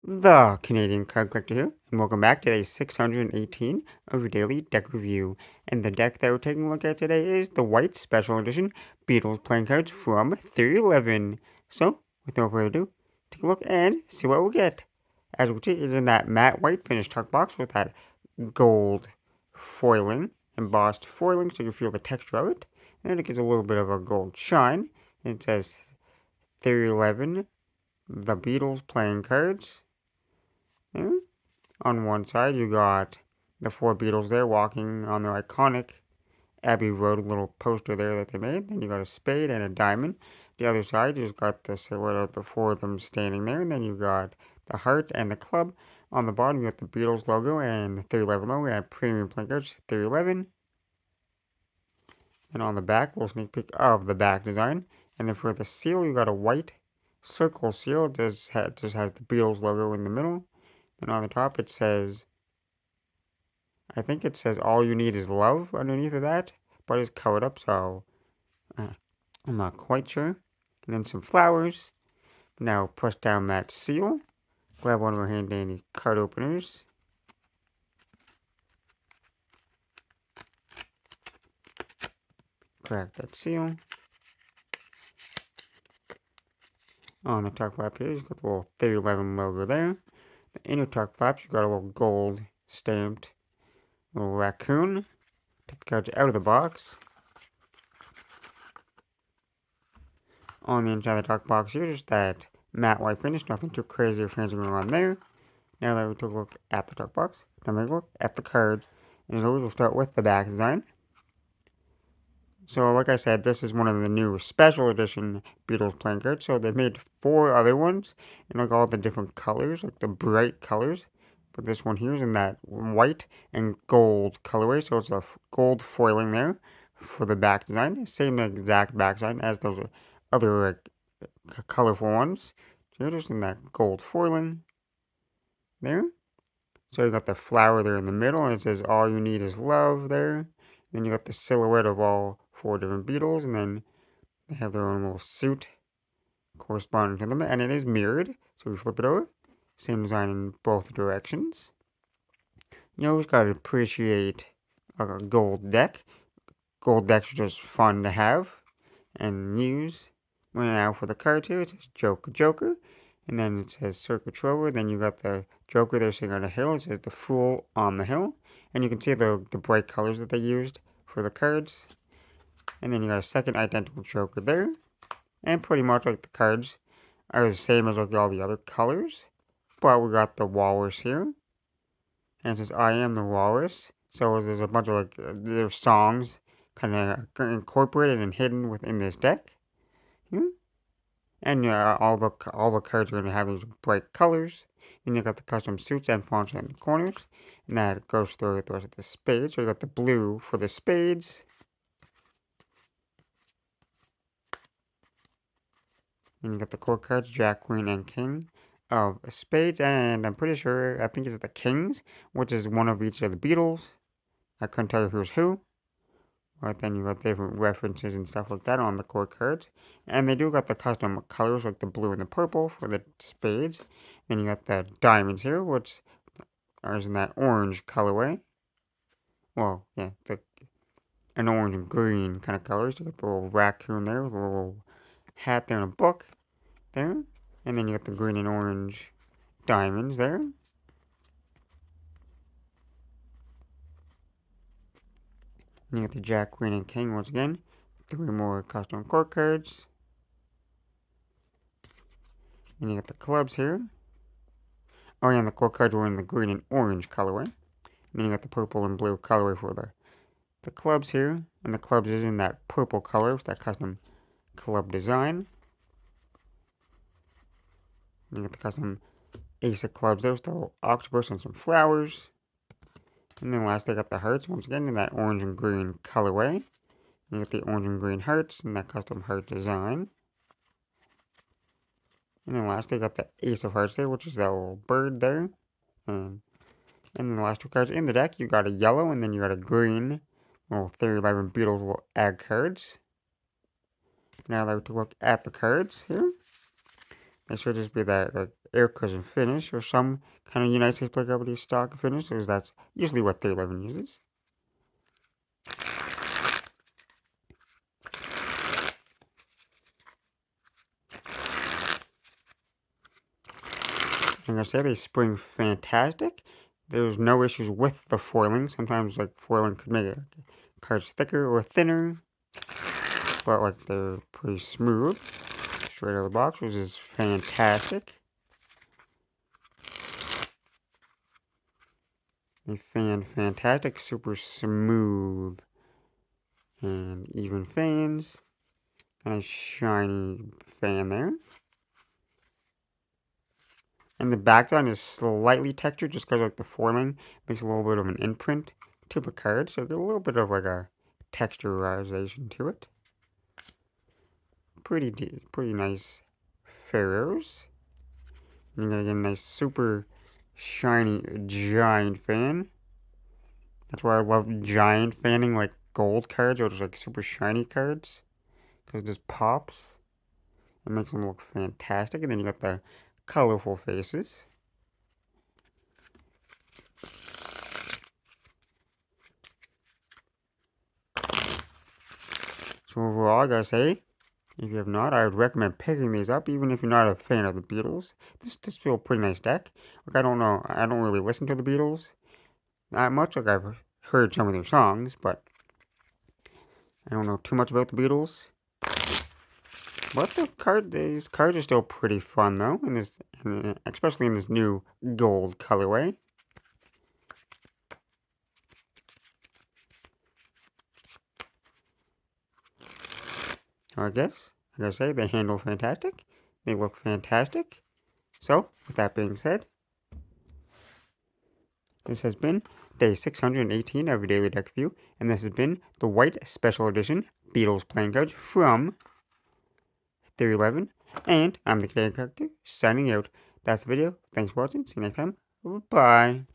The Canadian Card Collector here, and welcome back to day 618 of your daily deck review. And the deck that we're taking a look at today is the white Special Edition Beatles playing cards from theory11. So, with no further ado, take a look and see what we get. As we see, it's in that matte white finished tuck box with that gold foiling, embossed foiling, so you can feel the texture of it. And it gets a little bit of a gold shine. It says theory11, the Beatles playing cards. Yeah. On one side, you got the four Beatles there walking on their iconic Abbey Road little poster there that they made. Then you got a spade and a diamond. The other side, you just got the silhouette of the four of them standing there. And then you got the heart and the club. On the bottom, you got the Beatles logo and the 311 logo and premium playing cards, 311. And on the back, a little sneak peek of the back design. And then for the seal, you got a white circle seal. It just has the Beatles logo in the middle. And on the top, it says, I think it says all you need is love underneath of that, but it's covered up, so uh, I'm not quite sure. And then some flowers. Now press down that seal. Grab one of our hand dandy card openers. Crack that seal. On the tuck flap here, you've got the little 311 logo there. The inner tuck flaps, you've got a little gold stamped little raccoon. Take the cards out of the box. On the inside of the tuck box here, just that matte white finish, nothing too crazy or fancy going on there. Now that we took a look at the tuck box, now take a look at the cards. And as always, we'll start with the back design. So, like I said, this is one of the new Special Edition Beatles playing cards. So they made four other ones in like all the different colors, like the bright colors. But this one here is in that white and gold colorway. So it's a gold foiling there for the back design. Same exact back design as those other colorful ones. So you're just in that gold foiling there. So you got the flower there in the middle, and it says all you need is love there. Then you got the silhouette of all four different Beatles, and then they have their own little suit corresponding to them, and it is mirrored. So we flip it over, same design in both directions. You always gotta appreciate a gold deck. Gold decks are just fun to have and use. Now for the cards here, it says Joker Joker. And then it says Circuit Trover. Then you got the Joker there sitting on a hill. It says the Fool on the Hill. And you can see the bright colors that they used for the cards. And then you got a second identical Joker there. And pretty much like the cards are the same as like all the other colors. But we got the Walrus here. And it says I am the Walrus. So there's a bunch of like their songs kind of incorporated and hidden within this deck. And all the cards are going to have these bright colors. Then you got the custom suits and fonts in the corners. And that goes through the rest of the spades. So you got the blue for the spades. Then you got the core cards, Jack, Queen, and King of spades. And I'm pretty sure, I think it's the Kings, which is one of each of the Beatles. I couldn't tell you who's who. But then you got different references and stuff like that on the core cards. And they do got the custom colors like the blue and the purple for the spades. Then you got the diamonds here, which are in that orange colorway. Well, yeah, an orange and green kind of colors. You got the little raccoon there with a little hat there and a book there. And then you got the green and orange diamonds there. And you got the Jack, Queen, and King once again. 3 more custom core cards. And you got the clubs here. Oh yeah, and the core cards were in the green and orange colorway. And then you got the purple and blue colorway for the clubs here. And the clubs is in that purple color with that custom club design. And you got the custom ace of clubs there with the little octopus and some flowers. And then last they got the hearts once again in that orange and green colorway. And you got the orange and green hearts and that custom heart design. And then last they got the ace of hearts there, which is that little bird there. And then the last 2 cards in the deck, you got a yellow and then you got a green little theory11 Beatles little egg cards. Now that we look at the cards here. It should just be that like air cushion finish or some kind of United States Play Company stock finish, because that's usually what theory11 uses. I'm gonna say they spring fantastic. There's no issues with the foiling. Sometimes like foiling could make it cards thicker or thinner, but like they're pretty smooth straight out of the box, which is fantastic. They fantastic, super smooth and even fans. Kind of shiny fan there. And the background is slightly textured just because like the foiling makes a little bit of an imprint to the card, so get a little bit of like a texturization to it. Pretty nice Ferros. You're gonna get a nice super shiny giant fan. That's why I love giant fanning, like gold cards or just like super shiny cards, because it just pops. It makes them look fantastic. And then you got the colorful faces. So overall, I gotta say, if you have not, I would recommend picking these up, even if you're not a fan of the Beatles. This feels a pretty nice deck. Like, I don't know, I don't really listen to the Beatles that much. Like, I've heard some of their songs, but I don't know too much about the Beatles. But these cards are still pretty fun though, especially in this new gold colorway. I guess, like I say, they handle fantastic. They look fantastic. So, with that being said, this has been day 618 of your Daily Deck View, and this has been the White Special Edition Beatles playing cards from theory11, and I'm the Canadian Character, signing out. That's the video. Thanks for watching. See you next time. Bye.